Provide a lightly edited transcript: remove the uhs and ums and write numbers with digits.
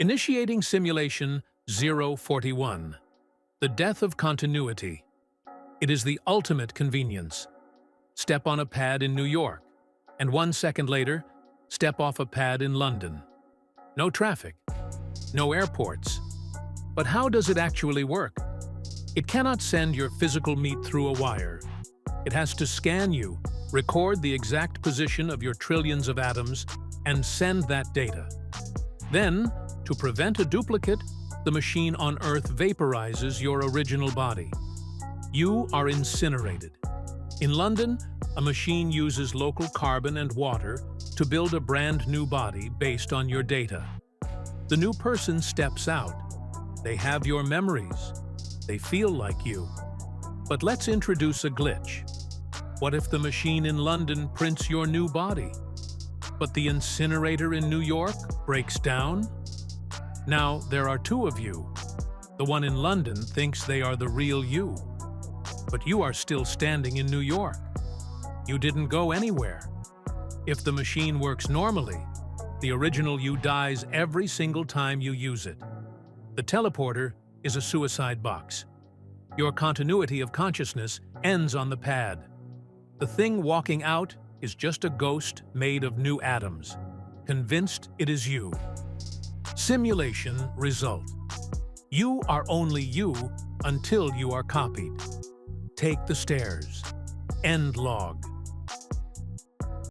Initiating simulation 041. The death of continuity. It is the ultimate convenience. Step on a pad in New York, and 1 second later, step off a pad in London. No traffic, no airports. But how does it actually work? It cannot send your physical meat through a wire. It has to scan you, record the exact position of your trillions of atoms, and send that data. Then, to prevent a duplicate, the machine on Earth vaporizes your original body. You are incinerated. In London, a machine uses local carbon and water to build a brand new body based on your data. The new person steps out. They have your memories. They feel like you. But let's introduce a glitch. What if the machine in London prints your new body, but the incinerator in New York breaks down? Now, there are two of you. The one in London thinks they are the real you. But you are still standing in New York. You didn't go anywhere. If the machine works normally, the original you dies every single time you use it. The teleporter is a suicide box. Your continuity of consciousness ends on the pad. The thing walking out is just a ghost made of new atoms, convinced it is you. Simulation result. You are only you until you are copied. Take the stairs. End log.